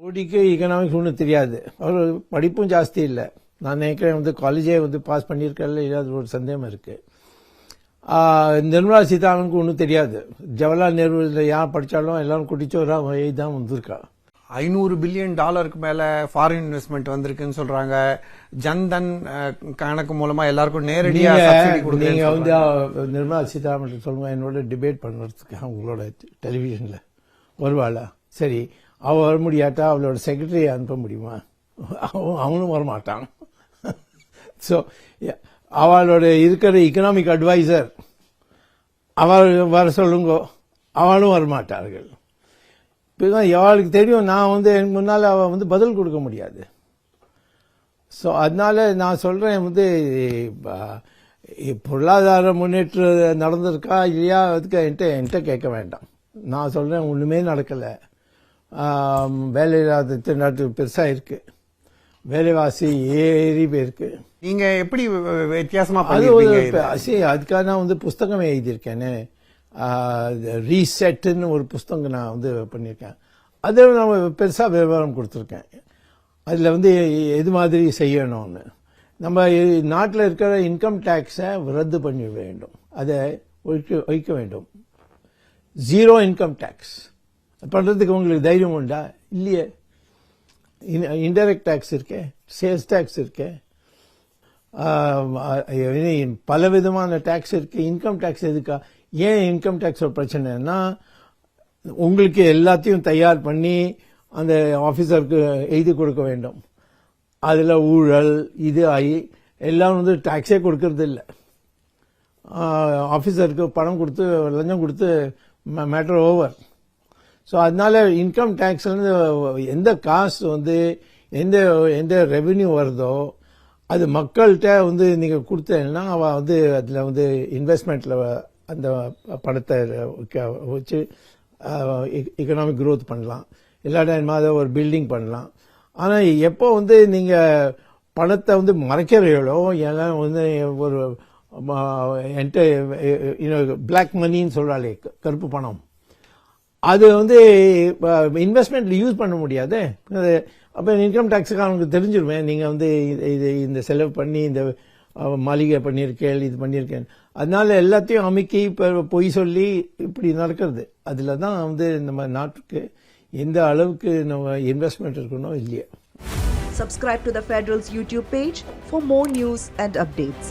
மோடிக்கு எக்கனாமிக்ஸ் ஒன்றும் தெரியாது. அவர் படிப்பும் ஜாஸ்தி இல்லை. நான் நினைக்கிறேன் காலேஜே பாஸ் பண்ணியிருக்கல, இல்லாத ஒரு சந்தேகம் இருக்குது. நிர்மலா சீதாராமனுக்கு ஒன்றும் தெரியாது. ஜவஹர்லால் நேரு யார் படித்தாலும் எல்லாரும் குட்டிச்சோராக தான் வந்திருக்கா. $500 பில்லியன் மேல ஃபாரின் இன்வெஸ்ட்மெண்ட் வந்திருக்குன்னு சொல்றாங்க. ஜன்தன் கணக்கு மூலமா எல்லாருக்கும் நேரடியா சப்சிடி கொடுக்குறீங்க. நீங்க நிர்மலா சீதாராமன் சொல்லுங்க, என்னோட டிபேட் பண்ணுறதுக்கு உங்களோட டெலிவிஷன்ல வருவாளா? சரி, அவ வர முடியாட்டா அவளோட செக்ரட்டரியை அனுப்ப முடியுமா? அவனும் வரமாட்டான். ஸோ அவளோட இருக்கிற எக்கனாமிக் அட்வைசர் அவள் வர சொல்லுங்க, அவளும் வரமாட்டார்கள். இப்போதான் அவளுக்கு தெரியும் நான் எனக்கு முன்னால் அவள் பதில் கொடுக்க முடியாது. ஸோ அதனால நான் சொல்கிறேன் பொருளாதார முன்னேற்றம் நடந்திருக்கா இல்லையா அதுக்கு என்கிட்ட கேட்க வேண்டாம். நான் சொல்கிறேன் ஒன்றுமே நடக்கலை. வேலையில்லாத திண்டாட்டு பெருசாக இருக்குது. வேலைவாசி ஏறி போயிருக்கு. நீங்க எப்படி வித்தியாசமா அதுக்காக நான் புஸ்தகம் எழுதியிருக்கேன்னு, ரீசெட்னு ஒரு புஸ்தகம் நான் பண்ணியிருக்கேன். அதை நான் பெருசாக விவரம் கொடுத்துருக்கேன். அதில் எது மாதிரி செய்யணும்னு. நம்ம நாட்டில் இருக்கிற இன்கம் டேக்ஸை ரத்து பண்ண வேண்டும், அதை ஒழிக்க வேண்டும். 0 இன்கம் டேக்ஸ் பண்ணுறதுக்கு உங்களுக்கு தைரியம் உண்டா? இல்லையே. இன்டைரக்ட் டேக்ஸ் இருக்கே, சேல்ஸ் டேக்ஸ் இருக்கே, பல விதமான டேக்ஸ் இருக்கு. இன்கம் டேக்ஸ் எதுக்கா? ஏன் இன்கம் டேக்ஸ் ஒரு பிரச்சனைன்னா, உங்களுக்கு எல்லாத்தையும் தயார் பண்ணி அந்த ஆஃபீஸருக்கு எழுதி கொடுக்க வேண்டும். அதில் ஊழல் இது ஆகி எல்லாம் டேக்ஸே கொடுக்கறது இல்லை. ஆஃபீஸருக்கு பணம் கொடுத்து லஞ்சம் கொடுத்து மேட்டர் ஓவர். ஸோ அதனால இன்கம் டேக்ஸ்லேருந்து எந்த காசு எந்த ரெவென்யூ வருதோ அது மக்கள்கிட்ட நீங்கள் கொடுத்தீங்கன்னா அவள் அதில் இன்வெஸ்ட்மெண்ட்டில் அந்த பணத்தை வச்சு எக்கனாமிக் க்ரோத் பண்ணலாம். இல்லாட்டா அதை ஒரு பில்டிங் பண்ணலாம். ஆனால் எப்போ நீங்கள் பணத்தை மறைக்கிறீங்களோ, ஏன்னா ஒரு என்கிட்ட பிளாக் மணின்னு சொல்கிறாளே, கருப்பு பணம், அது இன்வெஸ்ட்மெண்ட்ல யூஸ் பண்ண முடியாது. அப்போ இன்கம் டேக்ஸுக்கு அவனுக்கு தெரிஞ்சிருவேன், நீங்கள் இந்த செலவு பண்ணி இந்த மாளிகை பண்ணியிருக்கேன், இது பண்ணியிருக்கேன். அதனால எல்லாத்தையும் அமுக்கி பொய் சொல்லி இப்படி நடக்கிறது. அதில் தான் நம்ம நாட்டுக்கு எந்த அளவுக்கு நம்ம இன்வெஸ்ட்மெண்ட் இருக்கணும் இல்லையா. Subscribe to the Federal's YouTube page for more news and updates.